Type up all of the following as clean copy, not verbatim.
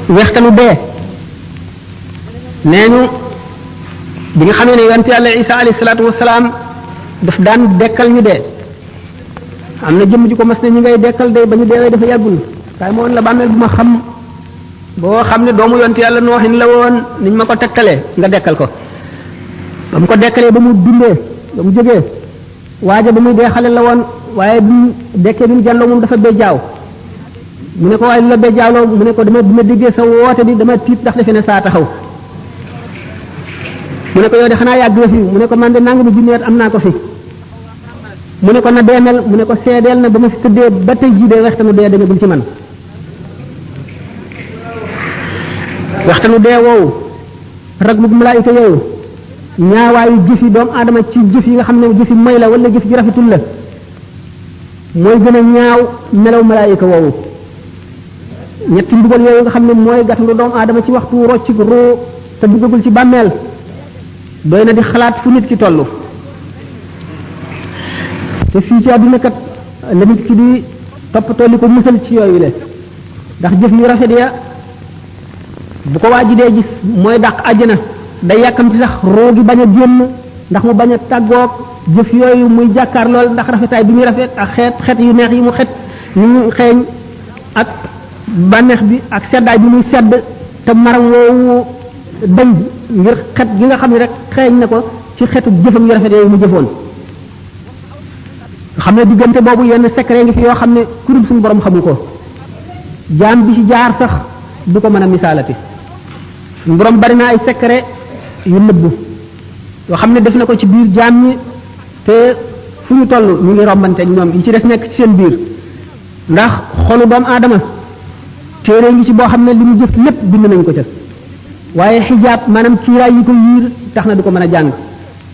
wextanu dee nee ñu bi nga xamee ne yonent yàlla Isa alayhi salaatu wasalaam daf daan dekkal ñu dee am na jëmm ji ko mas ne ñi ngay dekkal de ba ñu deewee dafa yàggul waaye moo la bàmmeel bu ma xam boo xam ne doomu yonent yàlla nooxin la woon niñ ma ko tegtalee nga dekkal ko ba mu ko dekkalee ba mu dundee ba mu jógee waaja ba muy dee xale la woon waaye bi mu dekkee bi mu jàlloo moom dafa bejjaaw mu ne ko waaye lu la bejjaawloo mu ne ko dama déggee sa woote bi dama tiit ndax defe ne saa taxaw mu ne ko yow de xanaa yàgg nga fi mu ne ko man de nangami junneet am naa ko fi mu ne ko na deemel mu ne ko seedeel na ba ma fi tëddee ba tey jii de waxtanu dee demagul ci man waxtanu dee woowu raglu malaayika yooyu ñaawaayu jëfi doomu aadama ci jëf yi nga xam ne jëfi may la wala jëf ji rafetul la mooy gën a ñaaw melaw malaayika woowu ñetti mbugal yooyu nga xam ne mooy gàttandu doomu aadama ci waxtu rocc roo te duggagul ci bàmmeel doy na di xalaat fu nit ki toll te fii ci àdduna kat la nit ki di toppatoo li ko musal ci yooyu le ndax jëf yu rafet ya bu ko waa ji dee gis mooy dàq àjjana day yàkkamti sax roo gi bañ a génn ndax mu bañ a tàggoog jëf yooyu muy jàkkaar lool ndax rafetaay bi muy rafet ak xeet yu neex yi mu ñu xeeñ ak bànneex bi ak seddaay bi muy sedd te maram woowu dañ ngir xet gi nga xam ne rek xeeñ na ko ci xetu jëfam yu rafet yooyu mu jëfoon nga xam ne diggante boobu yenn secret ngi fi yoo xam ne kuréel suñu borom xamu ko jaam bi ci jaar sax du ko mën a misaalati suñu borom bari na ay secret yu nëbbu yoo xam ne def na ko ci biir jaam ñi te fu ñu toll ñu ngi rombante ñoom yi ci des nekk ci seen biir ndax xolu doomu aadama téere ngi ci boo xam ne li mu jëf lépp bind nañ ko ca waaye xijaab maanaam kiiraay yi ko yiir tax na du ko mën a jàng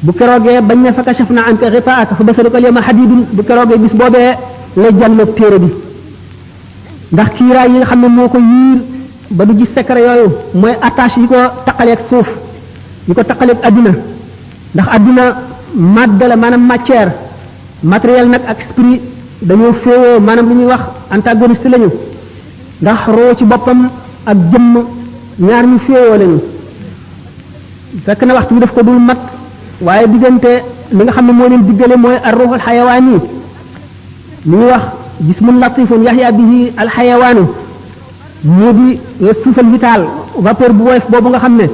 bu keroogee bañ ne fa kashafna anka ghitaa'aka fa basaruka al-yawma hadiidun bu keroogee bis boobee la jàlloog téere bi ndax kiiraay yi nga xam ne moo ko yiir ba du gis secret yooyu mooy attache yi ko taqaleeg suuf yi ko taqaleeg adduna ndax adduna madd la maanaam matière matériel nag ak esprit dañoo féewoo maanaam li ñuy wax antagoniste lañu ndax roo ci boppam ak jëmm ñaar ñu féewoo lañu fekk na waxtu bi daf ko dul mat waaye diggante li nga xam ne moo leen diggale mooy ar-ruuhul xayawaani li ñuy wax jismun latifun yaxya bihi al-xayawaanu moo di suufal vital vapeur bu woyof boobu nga xam ne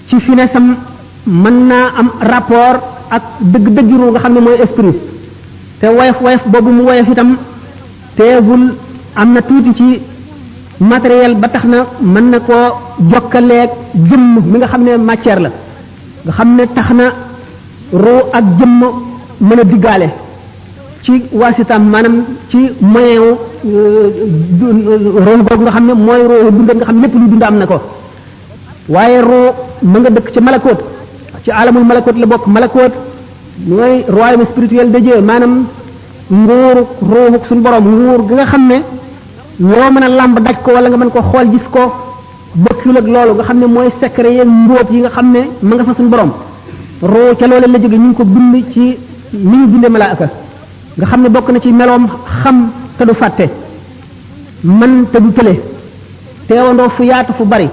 ci finesam mën naa am rapport ak dëgg-dëgg ru nga xam ne mooy esprit te woyof boobu mu woyof itam teewul am na tuuti ci matériel ba tax na mën na koo jokkaleeg jëmm mi nga xam ne matière la nga xam ne tax na ruu ak jëmm mën a diggaale ci waasitam maanaam ci moyen wu ruu googu nga xam ne mooy ruu dund nga xam ne lépp lu dund am na ko waaye ruu ma nga dëkk ci malakoot ci alamul malakoot la bokk malakoot mooy royaume spirituel de Dieu maanaam nguur ruuxu suñu borom nguur gi nga xam ne loo mën a làmb daj ko wala nga mën ko xool gis ko bokkul ak loolu nga xam ne mooy secret yeeg mbóot yi nga xam ne ma nga fa suñu borom ruu ca loolu la jóge ñu ngi ko bind ci ni ñu bindee malaaka nga xam ne bokk na ci meloom xam te du fàtte man te du tële teewandoo fu yaatu fu bari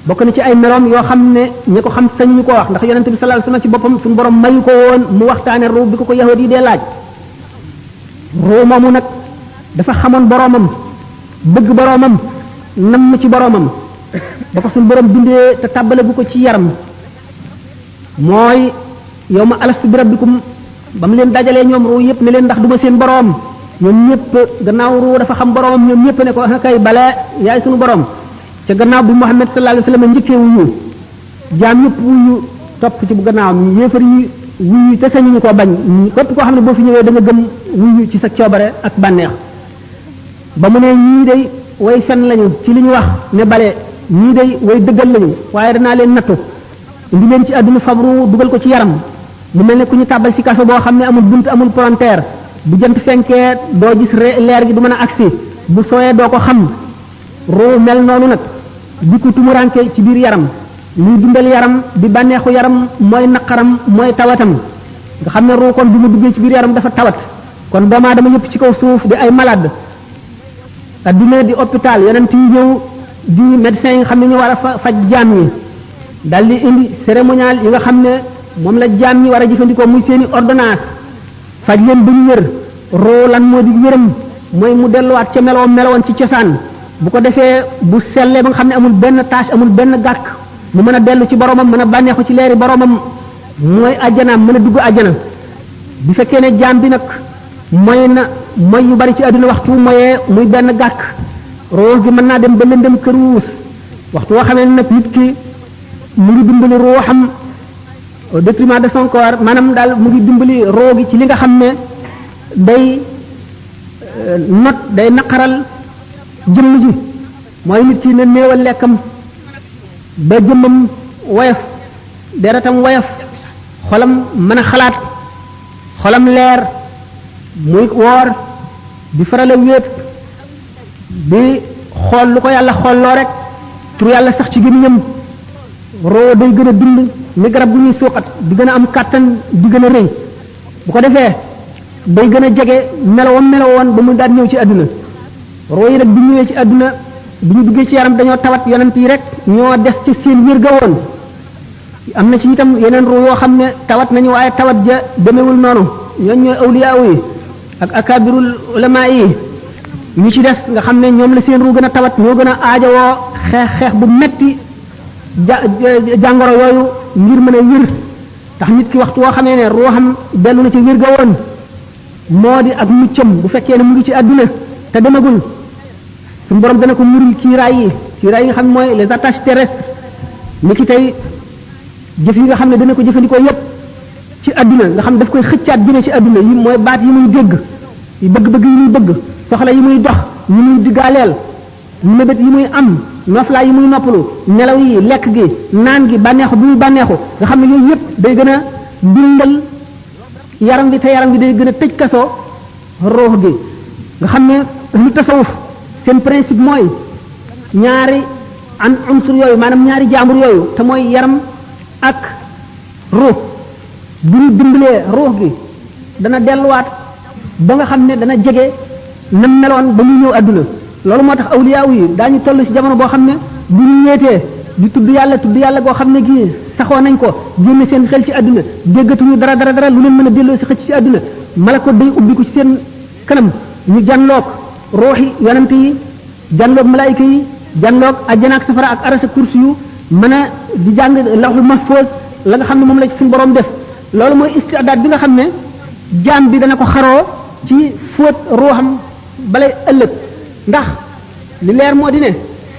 bokk na ci ay meloom yoo xam ne ñi ko xam sañ ñu ko wax ndax yonente bi sallallahu alayhi wasallam ci boppam suñu borom mayu ko woon mu waxtaane ruu bi ko yahud yi dee laaj ruu moomu nag dafa xamoon boroomam bëgg boroomam namm ci boroomam ba ko suñu borom bindee te tàbbale bu ko ci yaram mooy yow ma alastu bi rabbikum ba mu leen dajalee ñoom ruu yëpp ne leen ndax duma seen boroom ñoom ñëpp gannaaw ruu dafa xam boroomam ñoom ñëpp ne ko kay bala yaay suñu boroom ca gannaaw bi Muhammad sallallahu alayhi wasallam njëkkee wuyu jaam yëpp wuyu topp ci bu gannaawam yéefar yi wuyu te sañuñu koo bañ képp koo xam ne boo fi ñëwee da nga gëm wuyu ci sa coobare ak bànneex ba mu ne ñii day way fen lañu ci li ñu wax ne bale ñii day way dëggal lañu waaye danaa leen nattu indi leen ci àdduna fabru dugal ko ci yaram mu mel ne ku ñu tàbbal ci kaso boo xam ne amul bunt amul palanteer bu jant fenkee doo gis leer gi du mën a agsi bu sooyee doo ko xam ruu mel noonu nag di ko tumuranke ci biir yaram luy dundal yaram di bànneexu yaram mooy naqaram mooy tawatam nga xam ne ruu kon bi mu duggee ci biir yaram dafa tawat kon doomu aadama yëpp ci kaw suuf di ay malade adduna di hôpital yonent yi ñëw di médecins yi nga xam ne ñu war a faj jaam ñi daal di indi cérémonial yi nga xam ne moom la jaam ñi war a jëfandikoo muy seeni ordonnance faj leen ba ñu wér roo lan moo di wéram mooy mu delluwaat ca meloon ci cosaan bu ko defee bu sellee ba nga xam ne amul benn tâche amul benn gàkk mu mën a dellu ci boromam mën a bànneexu ci leeri boromam mooy àjjanaam mën a dugg àjjana bu fekkee ne jaam bi nag mooy yu bari ci àdduna waxtu moyee muy benn gàkk roo gi mën naa dem ba lëndëm këruus waxtu woo xamee nag nit ki mu ngi dimbali ruuxam au détriment de son corps maanaam daal mu ngi dimbali roo gi ci li nga xam ne day naqaral jëmm ji mooy nit ki ne néewal lekkam ba jëmmam woyof deretam woyof xolam mën a xalaat xolam leer muy woor di farala wéet di xool lu ko yàlla xoolloo rek tur yàlla sax ci gémmiñam roo day gën a dund ni garab bu ñuy suuxat di gën a am kàttan di gën a rëy bu ko defee day gën a jege melowoon ba mu daan ñëw ci àdduna roo yi nag bi ñëwee ci àdduna bi ñu duggee ci yaram dañoo tawat yonent yi rek ñoo des ci seen wér ga woon am na ci itam yeneen roo yoo xam ne tawat nañu waaye tawat ja demewul noonu ñooñ ñooy awliyaa yi ak akabirul ulama yi ñu ci des nga xam ne ñoom la seen ruu gën a tawat ñoo gën a aajowoo xeex bu metti jàngoro yooyu ngir mën a wér tax nit ki waxtu woo xamee ne ruuxam dellu na ci wér ga woon moo di ak muccam bu fekkee ne mu ngi ci àdduna te demagul suñu borom dana ko muril kiiraay yi nga xam ne mooy les attaches terrestres ni ki tey jëf yi nga xam ne dana ko jëfandikoo yépp ci àdduna nga xam ne daf koy xëccaat jëme ci àdduna yi mooy baat yi muy dégg yi bëgg-bëgg yi muy bëgg soxla yi muy dox yi muy diggaaleel mébét yi muy am noflaay yi muy noppalu nelaw yi lekk gi naan gi bànneexu bi muy bànneexu nga xam ne yooyu yépp day gën a dundal yaram bi te yaram bi day gën a tëj kasoo ruux gi nga xam ne lu tasawuf seen principe mooy ñaari unsur yooyu maanaam ñaari jaambur yooyu te mooy yaram ak ruux bu ñu dimbalee ruux gi dana delluwaat ba nga xam ne dana jege na meloon ba muy ñëw àdduna loolu moo tax awliyaa yi daañu toll ci jamono boo xam ne bu ñu ñeetee di tudd yàlla goo xam ne gii saxoo nañ ko génne seen xel ci àdduna déggatuñu dara lu leen mën a delloo si xëcc ci àdduna malako day ubbi ko ci seen kanam ñu janloog ruuxi yonent yi janloog malaayika yi janloog àjjana ak safara ak arasa kursi yu mën a di jàng lawhul mahfuz la nga xam ne moom la ci suñu borom def loolu mooy istidaad bi nga xam ne jaam bi dana ko xaroo ci fóot ruuxam balay ëllëg ndax li leer moo di ne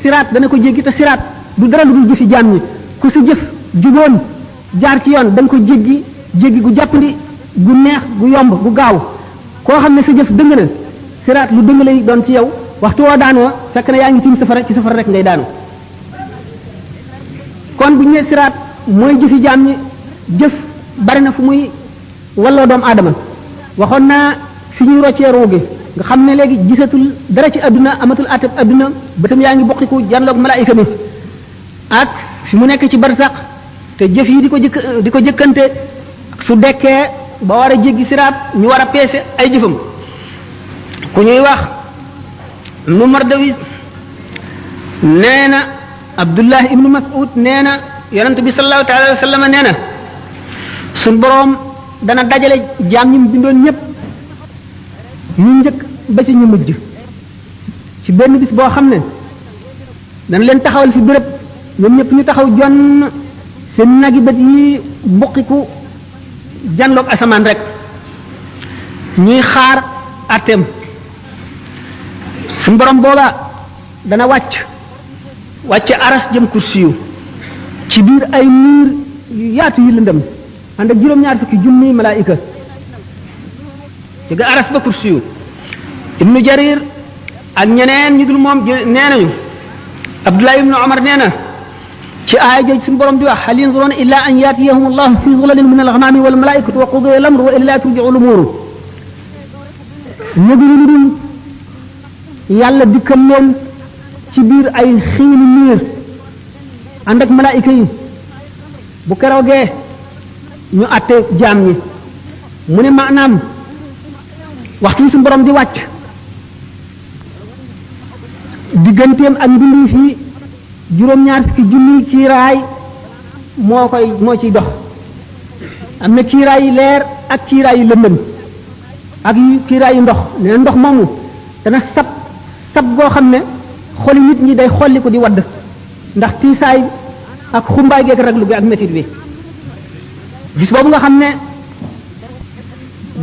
siraat dana ko jéggi te siraat du dara lu dul jëfi jaam ñi ku sa jëf juboon jaar ci yoon da nga ko jéggi gu jàppandi gu neex gu yomb gu gaaw koo xam ne sa jëf dëng na siraat lu dëng lay doon ci yow waxtu woo daanoo fekk na yaa ngi tiim safara ci safara rek ngay daanu kon bu ñu nee siraat mooy jëfi jaam ñi jëf bari na fu muy walloo doomu aadama waxoon naa fi ñuy roccee ruu gi nga xam ne léegi gisatul dara ci àdduna amatul atab àdduna bëtam yaa ngi bokkiku janloog malaayika mi ak fi mu nekk ci barsax te jëf yi di ko jëkkante su dekkee ba war a jéggi siraat ñu war a peese ay jëfam ku ñuy wax nu Mardawis nee na Abdullah ibnu Mas'ud nee na yonent bi sallallahu taala wa sallam nee na suñ boroom dana dajale jaam ñi mu bindoon ñëpp ñu njëkk ba ci ñu mujj ci benn bis boo xam ne dana leen taxawal fi béréb ñoom ñëpp ñu taxaw jonn seen nagi bët yi buqiku janloog asamaan rek ñuy xaar àtteem suñ borom booba dana wàcc aras jëm kursiyu ci biir ay niir yu yaatu yu lëndëm ànd ak juróom-ñaar fukki junni malaayika jóge aras ba kursiyu ibnu jarir ak ñeneen ñu dul moom nee nañu abdullah ibnu omar nee na ci aaya jooju suñu borom di wax hal yanzuruna illa an yatiyahum allahu fi zulalin min alghamami wal malaikatu wa qudiya al amru wa ila turji'u al umur ñëguñu lu dul yàlla dikkal leen ci biir ay xiini niir ànd ak malaayika yi bu keroogee ñu àtte jaam ñi mu ne maanaam waxtu suñu borom di wàcc digganteem ak mbindeef yi juróom-ñaar fukki junni kiiraay moo ciy dox am na kiiraay yi leer ak kiiraay yi lëndëm ak kiiraay yi ndox nee na ndox moomu dana sab goo xam ne xoli nit ñi day xolli ko di wadd ndax tiisaay ak xumbaay geeg raglu gi ak métit bi gis boobu nga xam ne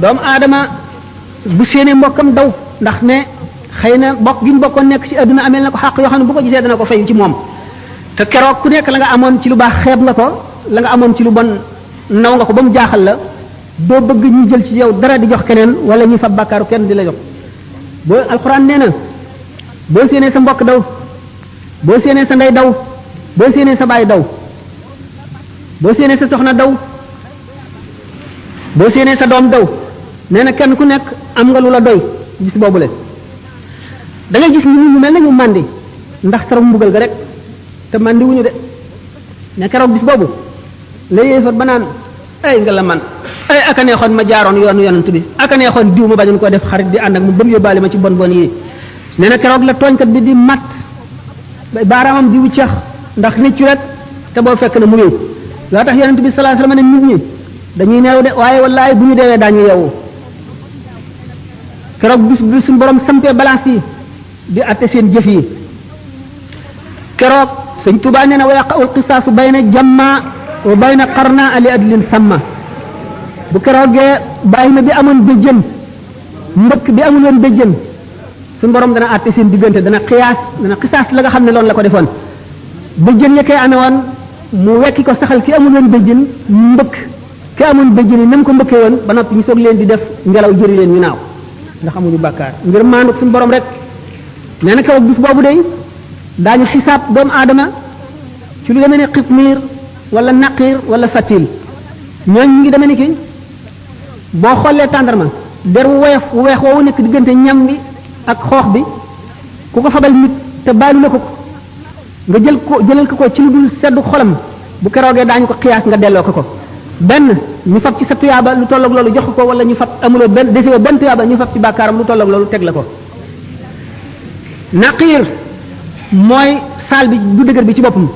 doomu aadama bu séenee mbokkam daw ndax ne xëy na bokk gi mu bokkoon nekk ci adduna ameel na ko xàq yoo xam ne bu ko gisee dana ko fayu ci moom te keroog ku nekk la nga amoon ci lu baax xeeb nga ko la nga amoon ci lu bon naw nga ko ba mu jaaxal la doo bëgg ñu jël ci yow dara di jox keneen wala ñuy fab bàkkaaru kenn di la jox boo alxuraan nee na boo séenee sa mbokk daw boo séenee sa ndey daw boo séenee sa baay daw boo séenee sa soxna daw boo séenee sa doom daw nee na kenn ku nekk am nga lu la doy gis boobule da ngay gis ñu mel nañu màndi ndax taram mbugal ga rek te màndi wuñu de ne keroog bis boobu la yéefar ba naan ay nga la man ay aka neexoon ma jaaroon yoonu yonent bi aka neexoon diw ma bañoon koo def xarit di ànd ak mu bëm yóbbaale ma ci bon bon yi nee na keroog la tooñkat bi di mat baaraamam di wuccax ndax réccu rek te boo fekk na mu ñëw loo tax yonent bi sallallahu alayhi wasallam ne nit ñi dañuy neew de waaye wallaay bu ñu deewee daañu yeewu keroog bis bi suñu borom sampee balance yi di atte seen jëf yi keroog sëñ Tuubaa nee na wa yaqa'ul qisaasu bayna jamma wa bayna qarna ali adlin samma bu keroogee bàyyi na bi amoon béjjën mbëkk bi amul woon béjjën suñu borom dana atte seen diggante dana xisaas la nga xam ne loolu la ko defoon béjjën ya koy amee woon mu wekki ko saxal ki amul woon béjjën mbëkk ki amoon béjjën yi nam ko mbëkkee woon ba noppi ñu soog leen di def ngelaw jëri leen ñu naaw ndax amuñu bàkkaar ngir maandu suñu borom rek nee na keroog bis boobu day daañu xisaab doomu aadama ci lu demee ne xitmiir wala naqiir wala fatil ñooñ ñu ngi demee ni ki boo xoolee tàndarma der wu weex woowu nekk diggante ñam bi ak xoox bi ku ko fabal nit te baalu la ko nga jëlal ko ci lu dul seddu xolam bu keroogee daañu ko xiyaas nga delloo ko benn ñu fab ci sa tuyaaba lu tolloog loolu jox ko wala ñu fab amuloo benn desewoo benn tuyaaba ñu fab ci bàkkaaram lu tolloog loolu teg la ko naqiir mooy saal bi bu dëgër bi ci boppam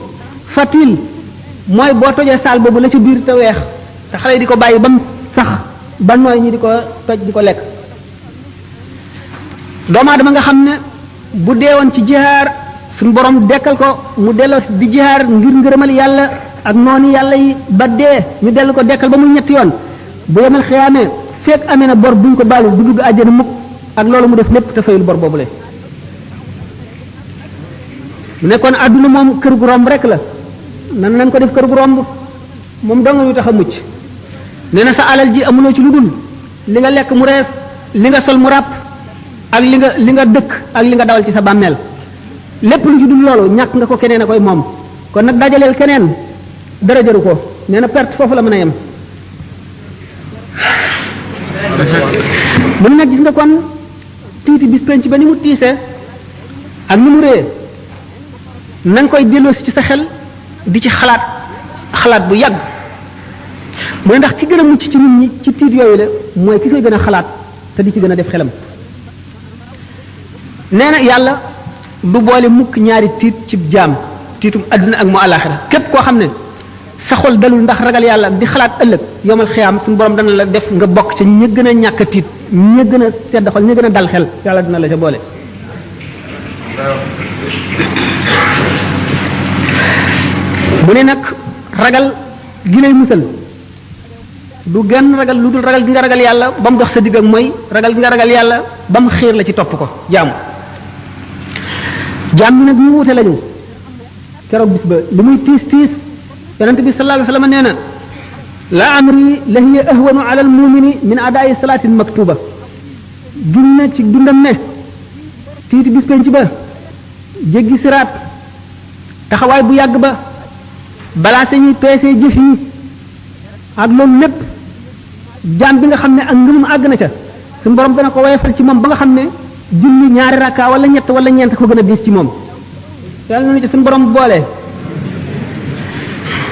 fatil mooy boo tojee saal boobu la ci biir te weex te xale yi di ko bàyyi ba mu sax ba nooy ñi di ko toj di ko lekk doomu aadama nga xam ne bu deewoon ci jihaar suñu borom dekkal ko mu delloo di jihaar ngir ngërëmal yàlla ak noonu yàlla yi ba dee ñu dellu ko dekkal ba muy ñetti yoon bu yemal xiyaamee fekk amee na bor buñ ko baalu du dugg àjjana mukk ak loolu mu def lépp te fayul bor boobule mu nekkoon àdduna moom kër gu romb rek la nan ko def kër gu romb moom dong ñu tax a mucc nee na sa alal ji amuloo ci lu dul li nga lekk mu rees li nga sol mu ràpp ak li nga dëkk ak li nga dawal ci sa bàmmeel lépp lu ci dul loolu ñàkk nga ko keneen a koy moom kon nag dajaleel keneen dara jëru ko nee na perte foofu la mën a yem mun nag gis nga kon tiiti bis penc ba ni mu tiisee ak ni mu réyee na nga koy delloosi ci sa xel di ci xalaat bu yàgg mooy ndax ki gën a mucc ci nit ñi ci tiit yooyu la mooy ki koy gën a xalaat te di ci gën a def xelam nee na yàlla du boole mukk ñaari tiit ci jaam tiitum adduna ak mu àllaaxira képp koo xam ne sa xol dalul ndax ragal yàlla di xalaat ëllëg yomal xiyaam suñu borom dana la def nga bokk ci ña gën a ñàkk a tiit ña gën a sedd xol ña gën a dal xel yàlla dina la ca boole mu ne nag ragal gi lay musal du gën ragal lu dul ragal gi nga ragal yàlla ba mu dox sa digg ak mooy ragal gi nga ragal yàlla ba mu xiir la ci topp ko jaam bi nag ñu wute lañu keroog bis ba li muy tiis tiis yonente bi sallallahu alayhi wasallam nee na la amri la hiya ahwanu ala al mumini min adaa'i salatin maktuba gin na ci dundam ne tiiti bis penc ba jéggi siraat taxawaay bu yàgg ba balaa sañuy peesee jëf yi ak loolu lépp jaam bi nga xam ne ak ngëmum àgg na ca suñu borom dana ko woyofal ci moom ba nga xam ne julli ñaari rakka wala ñett wala ñeent ko gën a diis ci moom yàlla nañu ci suñu borom boole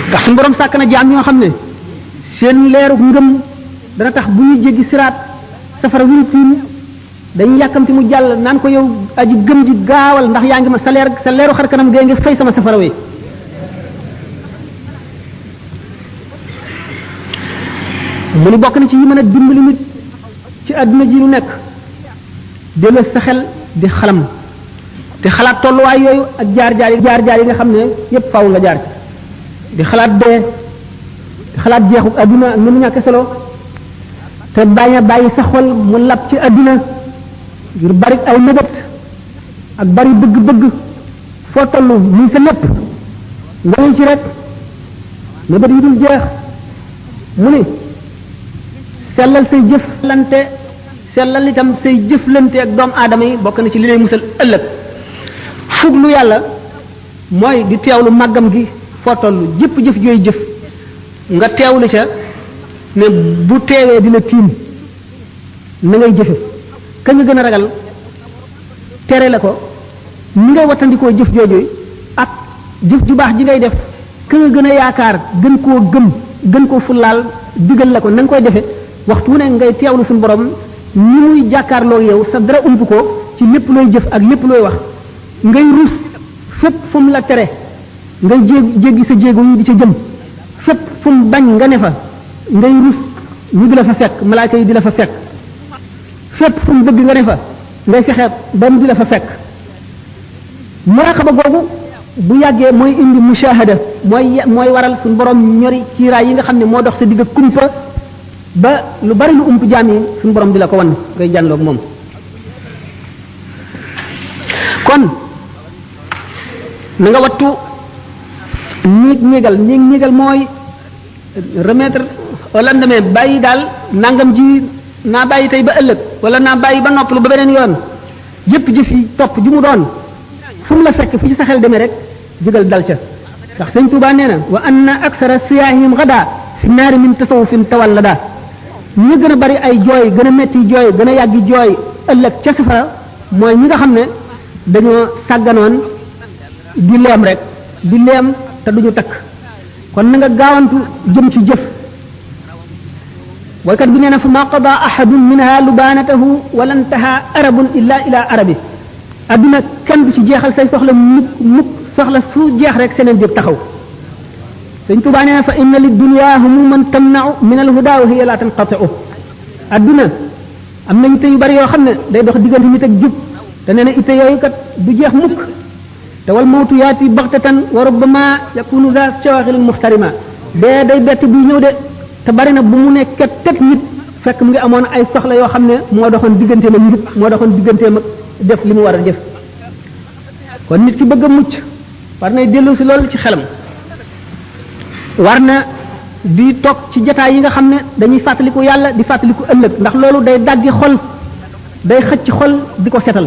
ndax suñu borom sàkk na jaam ñoo xam ne seen leeru ngëm dana tax bu ñuy jéggi siraat safara wu ñu tiim dañuy yàkkamti mu jàll naan ko yow aji gëm ji gaawal ndax yaa ngi ma sa leeru xar kanam gee ngi fay sama safara wi mu ni bokk na ci yi mën a dimbali nit ci àdduna ji lu nekk delloo sa xel di xalam te xalaat tolluwaay yooyu ak jaar-jaar yi nga xam ne yépp faaw nga jaar di xalaat dee di xalaat jeexu àdduna ak ni mu ñàkk solo te bañ a bàyyi sa xol mu lab ci àdduna ngir bari ay mébét ak bari bëgg-bëgg foo toll muy sa lépp nga ngi ci rek mébét yi dul jeex mu ni sellal say jëflante sellal itam say jëflante ak doomu aadama yi bokk na ci li lay musal ëllëg fuglu yàlla mooy di teewlu màggam gi foo toll jëpp jëf jooy jëf nga teewlu ca ne bu teewee dina tiim na ngay jëfe ka nga gën a ragal tere la ko ni ngay wattandikoo jëf jooju ak jëf ju baax ji ngay def ka nga gën a yaakaar gën koo gëm gën koo fullaal digal la ko na nga koy defe waxtu wu ne ngay teewlu suñu borom ni muy jàkkaarloo yow sa dara ump ko ci lépp looy jëf ak lépp looy wax ngay ruus fépp fu mu la tere ngay jéggi sa jéego yi di ca jëm fépp fu mu bañ nga ne fa ngay ruus ñu di la fa fekk malaaka yi di la fa fekk fépp fu mu bëgg nga ne fa ngay fexe ba mu di la fa fekk muraqaba googu bu yàggee mooy indi mushahada mooy waral suñu borom ñori kiiraay yi nga xam ne moo dox sa digg kumpa ba lu bari lu ump jaam yi suñu borom di la ko wan ngay jànloog moom kon na nga wattu ñiigal mooy remettre au lendemain bàyyi daal nangam ji naa bàyyi tey ba ëllëg wala naa bàyyi ba noppalu ba beneen yoon jëpp jëf yi topp ju mu doon fu mu la fekk fu ci sa xel demee rek jógal dal ca ndax sëñ Tuubaa nee na wa anna aksara siyaahihim gada fi naari min tasawufin tawallada ñi gën a bari ay jooy gën a metti jooy gën a yàggi jooy ëllëg ca safara mooy ñi nga xam ne dañoo sàgganoon di leem rek di leem te duñu takk kon na nga gaawantu jëm ci jëf waykat bi nee na fa ma qada ahadun minha lubanatahu wala ntaha arabun illa ila arabi adduna kenn du ci jeexal say soxla mukk soxla su jeex rek seneen jëf taxaw sëñ Tuubaa nee na fa inna lid dunya humuman tamna'u min al huda wa hiya la tanqati'u adduna am na yitte yu bari yoo xam ne day dox diggante nit ak jub te nee na itte yooyu kat du jeex mukk te wal mawtu yaati baxtatan wa rubbama yakunu za shawaghil muhtarima dee day bett buy ñëw de te bari na bu mu nekk tet nit fekk mu ngi amoon ay soxla yoo xam ne moo doxoon digganteem ak njub moo doxoon digganteem ak def li mu war a def kon nit ki bëgg a mucc war nay dellu si loolu ci xelam war na di toog ci jataay yi nga xam ne dañuy fàttaliku yàlla di fàttaliku ëllëg ndax loolu day daggi xol day xëcc xol di ko setal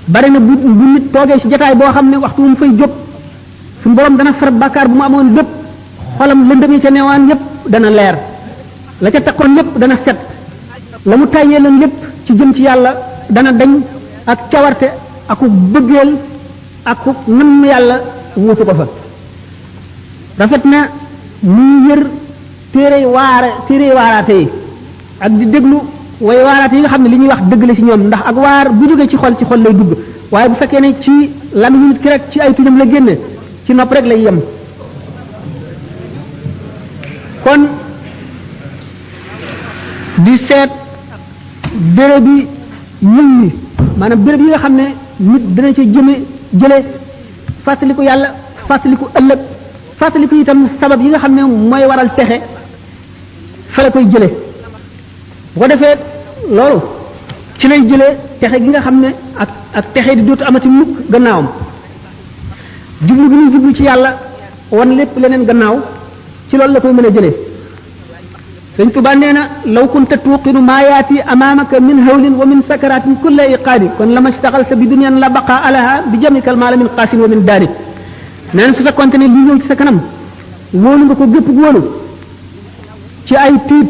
bari na bu nit toogee ci jataay boo xam ne waxtu mu fay jóg suñu borom dana far bàkkaar bu mu amoon lépp xolam lëndëm yi ca newaan yépp dana leer la ca takkoon lépp dana set la mu tàyyee leen lépp ci jëm ci yàlla dana dañ ak cawarte aku bëggeel aku namm yàlla wuutu ko fa rafet na muy yër téere waaraate yi ak di déglu way waaraate yi nga xam ne li ñuy wax dëgg la ci ñoom ndax ak waar bu jógee ci xol lay dugg waaye bu fekkee ne ci lan nit ki rek ci ay tuñam la génne ci nopp rek lay yem kon di seet béréb yi yiw yi maanaam béréb yi nga xam ne nit dina ci jële fàttaliku yàlla fàttaliku ëllëg fàttaliku itam sabab yi nga xam ne mooy waral texe fa la koy jële bu ko defee loolu ci lay jëlee texe gi nga xam ne ak texe di dootu amati mukk gannaawam jublu bi ñu jublu ci yàlla wan lépp leneen gannaaw ci loolu la koy mën a jëlee sëñ Tuubaa nee na law kunta tuuqinu maa yaati amaamaka min hawlin wa min sakaratin kulla iqaadi kon la ma staxalta bi dunyan la baqa alaha bi jamikal maala min qaasin wa min daari nee na su fekkonte ne li ñëw ci sa kanam wóolu nga ko gépp wóolu ci ay tiit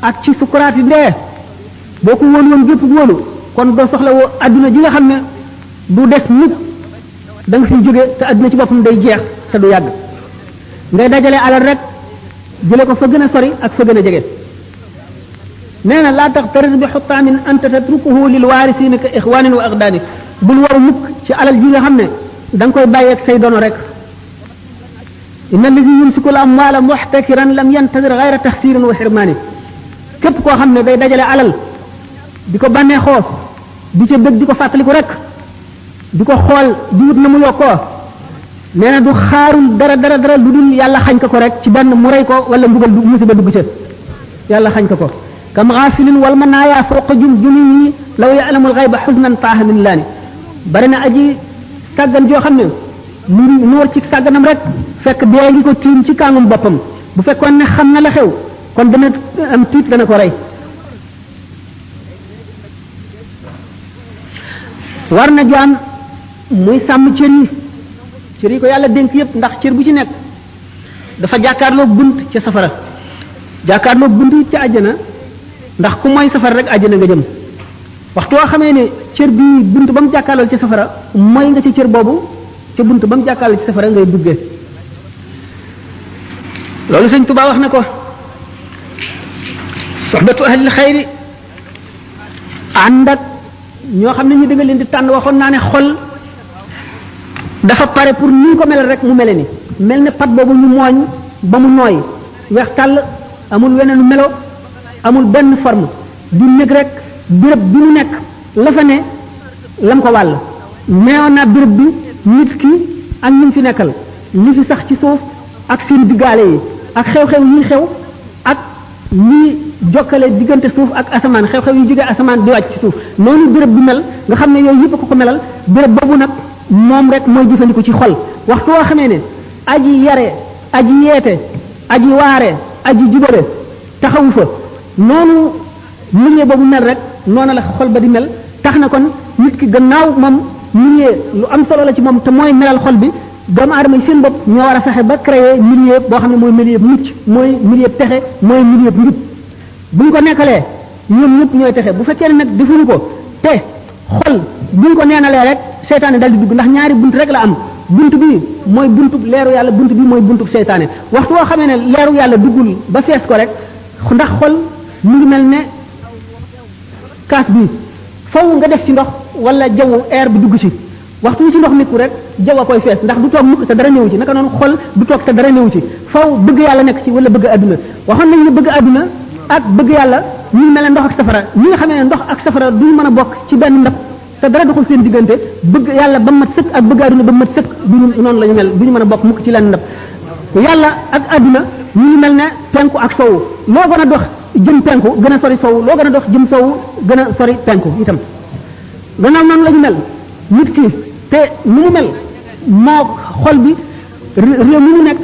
ak ci sukuraati ndee boo ko wóolu woon gépp wóolu kon doo soxla woo adduna ji nga xam ne du des nit da nga fiy jóge te adduna ci boppam day jeex te du yàgg ngay dajale alal rek jële ko fa gën a sori ak fa gën a jege nee na laa taxtarir bi xuttaamin anta tatrukuhu lil waarisina ka ixwanin wa aqdaani bul waru mukk ci alal ji nga xam ne da nga koy bàyyeeg say dono rek inna alladi yumsiku al amwaala muxtakiran lam yantadir gayra taxsirin wa xirmaani képp koo xam ne day dajale alal di ko bànnee xoos di ca bëgg di ko fàttaliku rek di ko xool di wut na mu yokkoo nee na du xaarul dara lu dul yàlla xañ ko rek ci benn mu rey ko wala mbugal du musiba dugg ca yàlla xañ ko kam xaafilin wal manaaya fawqa jumjumi law ya'lamul xayba xusnan taaha min laani bari na aji sàggan joo xam ne mu ngi noor ci sàgganam rek fekk dee ngi ko tiim ci kàngum boppam bu fekkoon ne xam na la xew kon dana am tiit dana ko rey war na jaam muy sàmm cër yi ko yàlla dénk yëpp ndax cër bu ci nekk dafa jàkkaarloo bunt ca safara jàkkaarloo bunt ca àjjana ndax ku mooy safara rek àjjana nga jëm waxtu woo xamee ne cër bi bunt ba mu jàkkaarloo ca safara mooy nga ci cër boobu ca bunt ba mu jàkkaarloo ci safara ngay duggee loolu sëñ Tuubaa wax na ko soxbatu ahlil xayri ànd ak ñoo xam ne ñu dëgg leen di tànn waxoon naa ne xol dafa pare pour ni ko melal rek mu mele ni mel ne pat boobu ñu mooñ ba mu nooy weex tàll amul weneen melo amul benn forme di nekk rek béréb bi mu nekk la fa ne lam ko wàll neewoon naa béréb bi nit ki ak ñu fi nekkal li fi sax ci suuf ak seen diggaale yi ak xew-xew yi xew ak lii jokkale diggante suuf ak asamaan xew-xew yi jógee asamaan di wàcc ci suuf noonu béréb bi mel nga xam ne yooyu yëpp ko melal béréb boobu nag moom rek mooy jëfandiku ci xol waxtu woo xamee ne aji yare aji yeete aji waare aji jubale taxawu fa noonu milieu boobu mel rek noonu la xol ba di mel tax na kon nit ki gannaaw moom milieu lu am solo la ci moom te mooy melal xol bi doomu aadama yi seen bopp ñoo war a fexe ba créer milieu boo xam ne mooy milieu mucc mooy milieu texe mooy milieu njub bu ñu ko nekkalee ñoom ñëpp ñooy texe bu fekkee ne nag defuñu ko te xol bu ñu ko neenalee rek seytaane dal di dugg ndax ñaari bunt rek la am bunt bi mooy buntub leeru yàlla bunt bi mooy buntub seytaane waxtu woo xamee ne leeru yàlla duggul ba fees ko rek ndax xol mu ngi mel ne kaas bi faw nga def ci ndox wala jaww air bi dugg ci waxtu wi ci ndox nekku rek jaww a koy fees ndax du toog mukk te dara néew ci naka noonu xol du toog te dara néew ci faw bëgg yàlla nekk ci wala bëgg àdduna waxoon nañ ne bëgg àdduna ak bëgg yàlla ñu ngi mel ne ndox ak safara ñi nga xamee ne ndox ak safara duñu mën a bokk ci benn ndab te dara doxul seen diggante bëgg yàlla ba mat sëkk ak bëgg àdduna ba mat sëkk duñu noonu la ñu mel duñu mën a bokk mukk ci lenn ndab yàlla ak àdduna ñu ngi mel ne penku ak sowu loo gën a dox jëm penku gën a sori sowu loo gën a dox jëm sowu gën a sori penku itam gannaaw noonu la ñu mel nit ki te nu mu mel moo xol bi réew mi mu nekk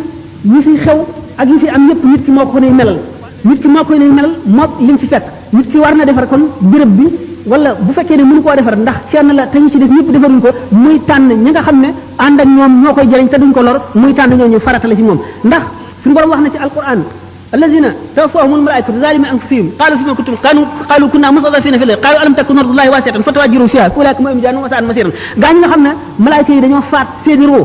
yi fi xew ak yi fi am yëpp nit ki moo ko nay melal nit ki moo koy nay melal moo lim fi fekk nit ki war na defar kon béréb bi wala bu fekkee ne mënu koo defar ndax kenn la te ñu ci def ñëpp defaruñ ko muy tànn ñi nga xam ne ànd ak ñoom ñoo koy jëriñ te duñ ko lor muy tànn ñooñu farata la ci moom ndax suñu borom wax na ci alquran الذين توفاهم الملائكة ظالمي أنفسهم قالوا فيما كنتم قالوا كنا مستضعفين في الأرض قالوا ألم تكن أرض الله واسعة فتهاجروا فيها أولئك هم جهنم وساءت مصيرا gaañ nga xam ne malaayka yi dañoo faat seeni roo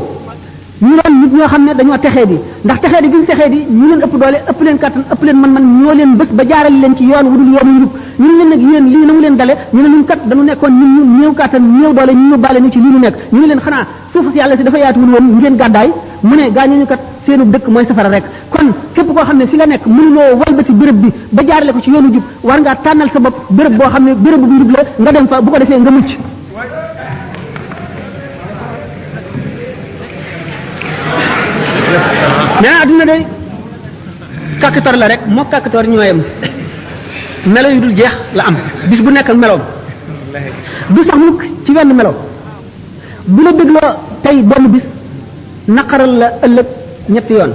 ñu doon nit ñoo xam ne dañoo texee di ndax texee di gi ñu texee di ñu leen ëpp doole ëpp leen kattan ëpp leen man-man ñoo leen bés ba jaarale leen ci yoon wudul yoonu njub ñu ne leen nag yéen lii na mu leen dale ñu ne ñun kat dañu nekkoon ñun ñu néew kattan néew doole ñu yóbbaale ñu ci lii ñu nekk ñu ne leen xanaa suuf si yàlla si dafa yaatuwul woon ngeen gàddaay mu ne gaañooñu kat seenu dëkk mooy safara rek kon képp koo xam ne fi nga nekk mënuloo walbati béréb bi ba jaarale ko ci yoonu jub war ngaa tànnal sa bopp béréb boo xam ne béréb bu njub la nga dem fa bu ko defee nga mucc nee na adduna day kàkkator la rek moo kàkkator ñooyam melo yu dul jeex la am bis bu nekk ak meloom du sax mukk ci wenn melo bu la dégloo tey benn bis naqaral la ëllëg ñetti yoon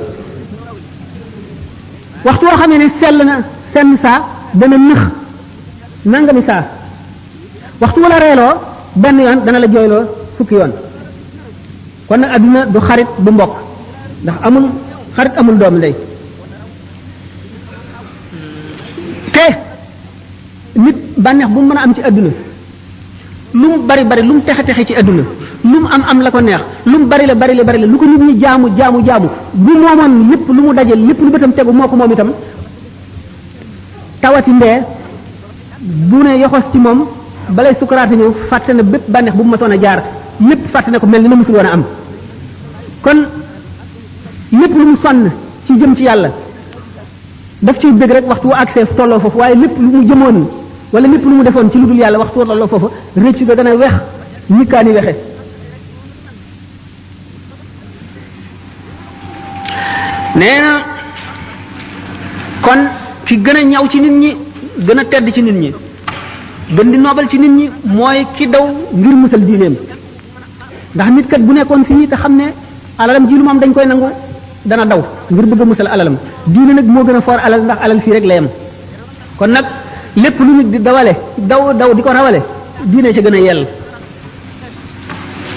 waxtu woo xamee ne sell na senn saa dana nëx nangami saa waxtu wala reeloo benn yoon dana la jooyloo fukki yoon kon nag adduna du xarit du mbokk ndax amul xarit amul doom ndey te nit bànneex bu mu mën a am ci adduna lu mu bari bari lu mu texe texe ci adduna lu mu am la ko neex lu mu bari la lu ko nit ñi jaamu bu moomoon lépp lu mu dajal lépp lu bëtam tegu moo ko moom itam tawati ndee bu ne yoxos ci moom balay sukaraate ñëw fàtte na bépp bànneex bu mu masoon a jaar lépp fàtte na ko mel ni na musul woon a am kon lépp lu mu sonn ci jëm ci yàlla daf ciy bëgg rek waxtu wu accès tolloo foofu waaye lépp lu mu jëmoon wala lépp lu mu defoon ci lu dul yàlla waxtu wu tolloo foofu rëccu ga dana wex ñikkaani wexe nee na kon ki gën a ñaw ci nit ñi gën a tedd ci nit ñi gën di noobal ci nit ñi mooy ki daw ngir musal diineem ndax nit kat bu nekkoon fii te xam ne alalam ji lu mu am dañ koy nangu dana daw ngir bëgg a musal alalam diine nag moo gën a foor alal ndax alal fii rek la yem kon nag lépp lu nit di dawale daw di ko rawale diine ci gën a yell